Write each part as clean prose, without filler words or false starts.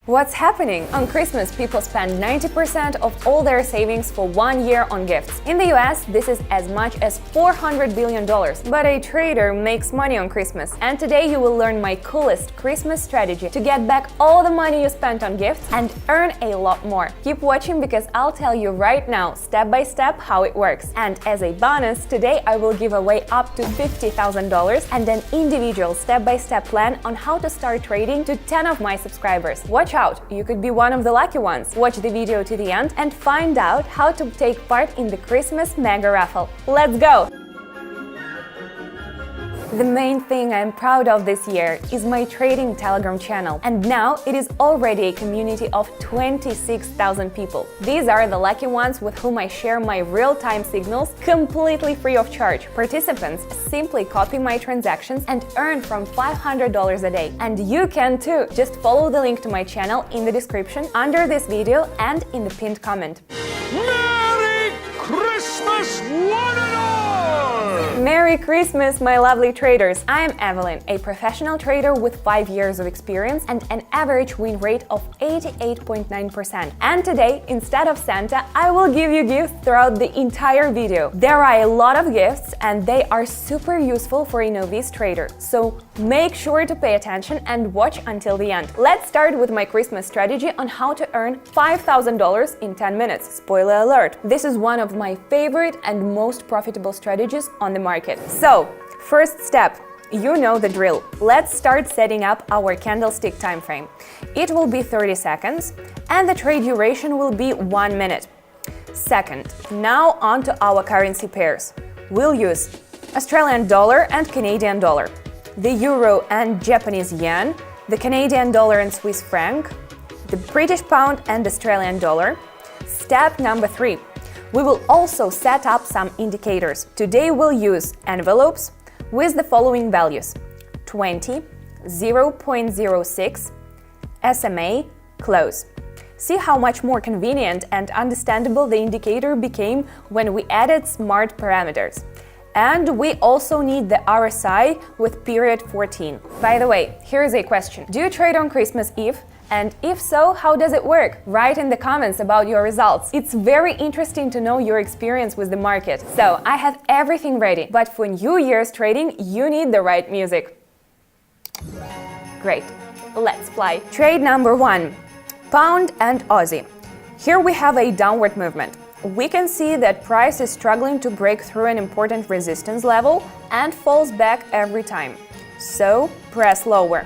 What's happening? On Christmas, people spend 90% of all their savings for 1 year on gifts. In the US, this is as much as $400 billion. But a trader makes money on Christmas. And today you will learn my coolest Christmas strategy to get back all the money you spent on gifts and earn a lot more. Keep watching because I'll tell you right now, step by step, how it works. And as a bonus, today I will give away up to $50,000 and an individual step-by-step plan on how to start trading to 10 of my subscribers. Watch out, you could be one of the lucky ones. Watch the video to the end and find out how to take part in the Christmas Mega Raffle. Let's go! The main thing I'm proud of this year is my trading Telegram channel, and now it is already a community of 26,000 people. These are the lucky ones with whom I share my real-time signals completely free of charge. Participants simply copy my transactions and earn from $500 a day. And you can too! Just follow the link to my channel in the description under this video and in the pinned comment. Merry Christmas, one and all! Merry Christmas, my lovely traders! I'm Evelyn, a professional trader with 5 years of experience and an average win rate of 88.9%. And today, instead of Santa, I will give you gifts throughout the entire video. There are a lot of gifts and they are super useful for a novice trader, so make sure to pay attention and watch until the end. Let's start with my Christmas strategy on how to earn $5,000 in 10 minutes. Spoiler alert, this is one of my favorite and most profitable strategies on the market. So, first step, you know the drill. Let's start setting up our candlestick time frame. It will be 30 seconds and the trade duration will be 1 minute. Second, now on to our currency pairs. We'll use Australian dollar and Canadian dollar, the euro and Japanese yen, the Canadian dollar and Swiss franc, the British pound and Australian dollar. Step number 3. We will also set up some indicators. Today we'll use envelopes with the following values: 20, 0.06, SMA, close. See how much more convenient and understandable the indicator became when we added smart parameters. And we also need the RSI with period 14. By the way, here is a question. Do you trade on Christmas Eve? And if so, how does it work? Write in the comments about your results. It's very interesting to know your experience with the market. So, I have everything ready, but for New Year's trading, you need the right music. Great, let's fly. Trade number 1, Pound and Aussie. Here we have a downward movement. We can see that price is struggling to break through an important resistance level and falls back every time. So, press lower.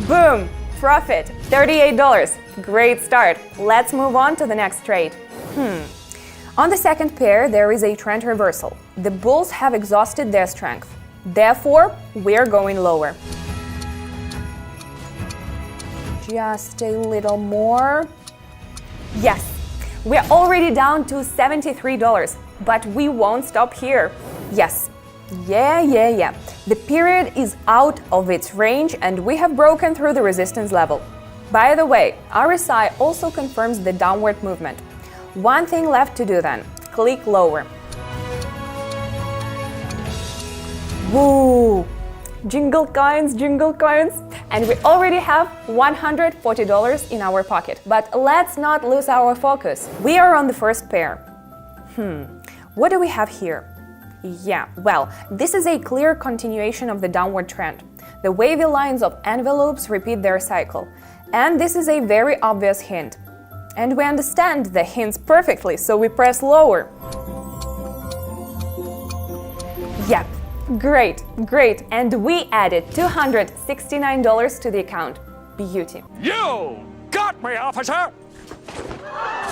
Boom! Profit! $38. Great start! Let's move on to the next trade. On the second pair, there is a trend reversal. The bulls have exhausted their strength. Therefore, we're going lower. Just a little more. Yes! We're already down to $73, but we won't stop here. Yes. Yeah. The period is out of its range and we have broken through the resistance level. By the way, RSI also confirms the downward movement. One thing left to do then, click lower. Woo! Jingle coins! And we already have $140 in our pocket. But let's not lose our focus. We are on the first pair. What do we have here? Yeah, well, this is a clear continuation of the downward trend. The wavy lines of envelopes repeat their cycle. And this is a very obvious hint. And we understand the hints perfectly, so we press lower. Yep, great. And we added $269 to the account. Beauty. You got me, officer!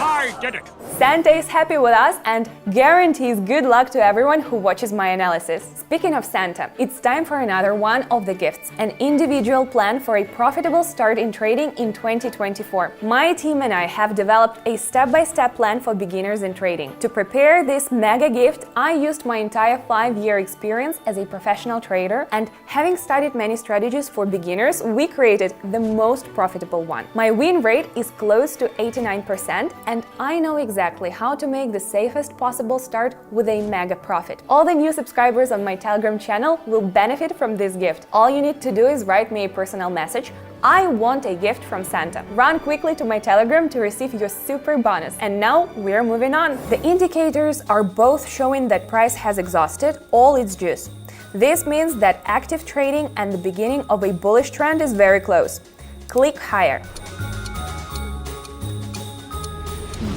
I did it! Santa is happy with us and guarantees good luck to everyone who watches my analysis. Speaking of Santa, it's time for another one of the gifts, an individual plan for a profitable start in trading in 2024. My team and I have developed a step-by-step plan for beginners in trading. To prepare this mega gift, I used my entire 5-year experience as a professional trader, and having studied many strategies for beginners, we created the most profitable one. My win rate is close to 89%, and I know exactly how to make the safest possible start with a mega profit. All the new subscribers on my Telegram channel will benefit from this gift. All you need to do is write me a personal message. I want a gift from Santa. Run quickly to my Telegram to receive your super bonus. And now we're moving on. The indicators are both showing that price has exhausted all its juice. This means that active trading and the beginning of a bullish trend is very close. Click higher.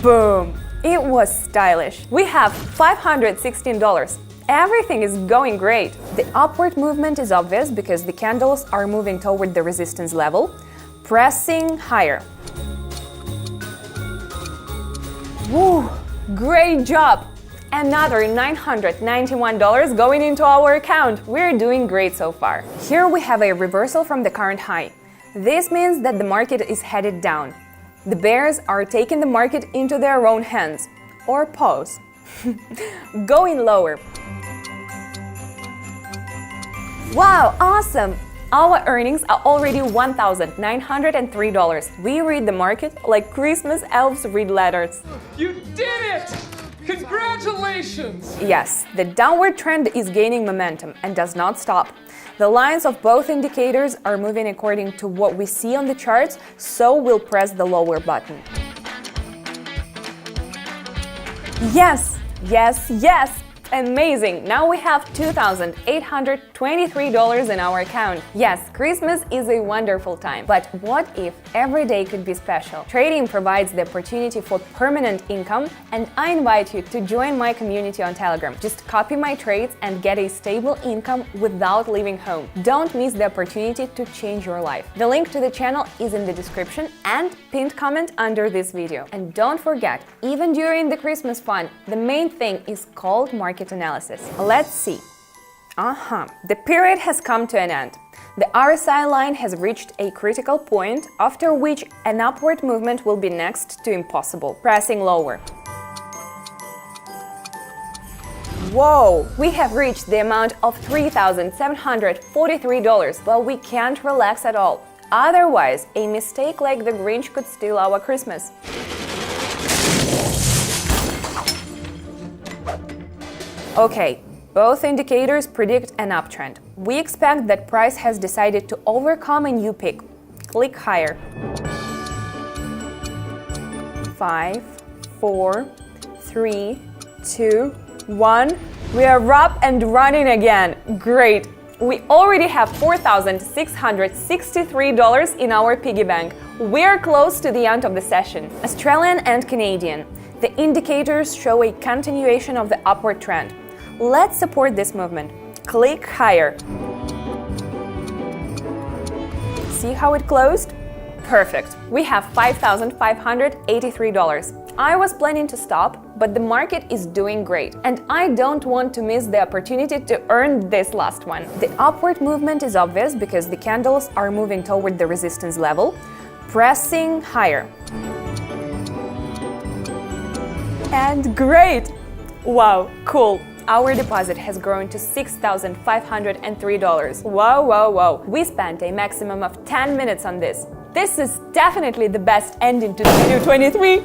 Boom! It was stylish. We have $516. Everything is going great. The upward movement is obvious because the candles are moving toward the resistance level, pressing higher. Woo! Great job! Another $991 going into our account. We're doing great so far. Here we have a reversal from the current high. This means that the market is headed down. The bears are taking the market into their own hands, or paws. Going lower. Wow, awesome! Our earnings are already $1,903. We read the market like Christmas elves read letters. You did it! Congratulations! Yes, the downward trend is gaining momentum and does not stop. The lines of both indicators are moving according to what we see on the charts, so we'll press the lower button. Yes, yes, yes! Amazing! Now we have $2,823 in our account. Yes, Christmas is a wonderful time, but what if every day could be special? Trading provides the opportunity for permanent income, and I invite you to join my community on Telegram. Just copy my trades and get a stable income without leaving home. Don't miss the opportunity to change your life. The link to the channel is in the description and pinned comment under this video. And don't forget, even during the Christmas fun, the main thing is called market analysis. Let's see. The period has come to an end. The RSI line has reached a critical point, after which an upward movement will be next to impossible, pressing lower. Whoa! We have reached the amount of $3,743, but we can't relax at all. Otherwise, a mistake like the Grinch could steal our Christmas. Okay, both indicators predict an uptrend. We expect that price has decided to overcome a new peak. Click higher. 5, 4, 3, 2, 1. We are up and running again. Great! We already have $4,663 in our piggy bank. We're close to the end of the session. Australian and Canadian. The indicators show a continuation of the upward trend. Let's support this movement. Click higher. See how it closed? Perfect. We have $5,583. I was planning to stop, but the market is doing great, and I don't want to miss the opportunity to earn this last one. The upward movement is obvious because the candles are moving toward the resistance level, pressing higher. And great! Wow, cool! Our deposit has grown to $6,503. Wow, wow, wow! We spent a maximum of 10 minutes on this. This is definitely the best ending to 2023.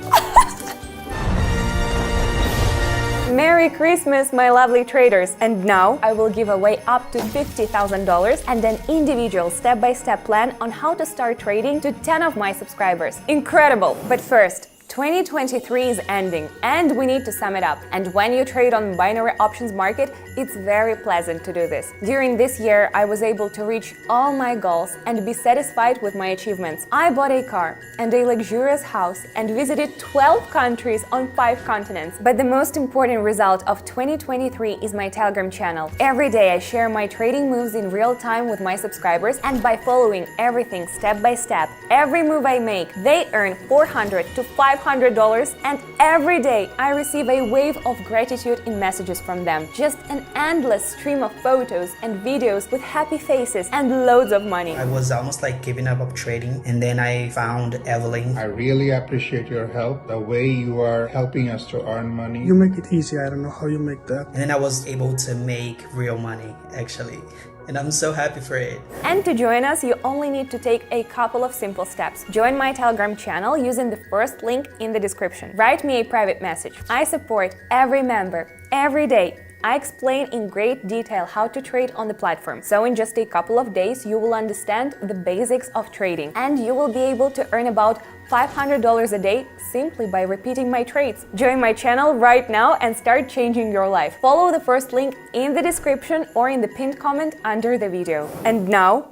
Merry Christmas, my lovely traders! And now I will give away up to $50,000 and an individual step-by-step plan on how to start trading to 10 of my subscribers. Incredible! But first, 2023 is ending and we need to sum it up. And when you trade on binary options market, it's very pleasant to do this. During this year, I was able to reach all my goals and be satisfied with my achievements. I bought a car and a luxurious house and visited 12 countries on 5 continents. But the most important result of 2023 is my Telegram channel. Every day I share my trading moves in real time with my subscribers, and by following everything step by step, every move I make, they earn $400 to $500, and every day I receive a wave of gratitude in messages from them. Just an endless stream of photos and videos with happy faces and loads of money. I was almost like giving up trading, and then I found Evelyn. I really appreciate your help, the way you are helping us to earn money. You make it easy. I don't know how you make that. And then I was able to make real money, actually. and I'm so happy for it. And to join us, you only need to take a couple of simple steps. Join my Telegram channel using the first link in the description. Write me a private message. I support every member, every day. I explain in great detail how to trade on the platform. So in just a couple of days, you will understand the basics of trading, and you will be able to earn about $500 a day simply by repeating my trades. Join my channel right now and start changing your life. Follow the first link in the description or in the pinned comment under the video. And now,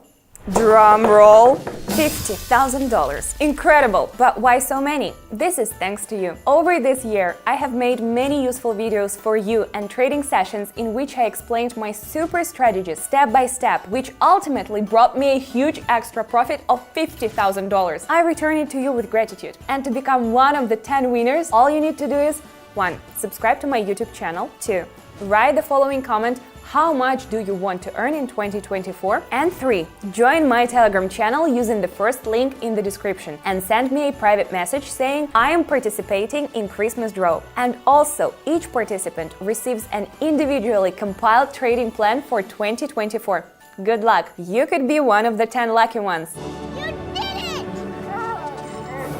drum roll, $50,000. Incredible, but why so many? This is thanks to you. Over this year, I have made many useful videos for you and trading sessions in which I explained my super strategies step by step, which ultimately brought me a huge extra profit of $50,000. I return it to you with gratitude. And to become one of the 10 winners, all you need to do is 1. Subscribe to my YouTube channel. 2. Write the following comment: how much do you want to earn in 2024? And 3. Join my Telegram channel using the first link in the description and send me a private message saying I am participating in Christmas draw. And also, each participant receives an individually compiled trading plan for 2024. Good luck! You could be one of the 10 lucky ones. You did it!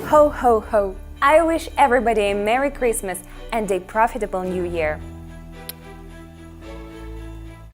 Ho ho ho! I wish everybody a Merry Christmas and a profitable New Year.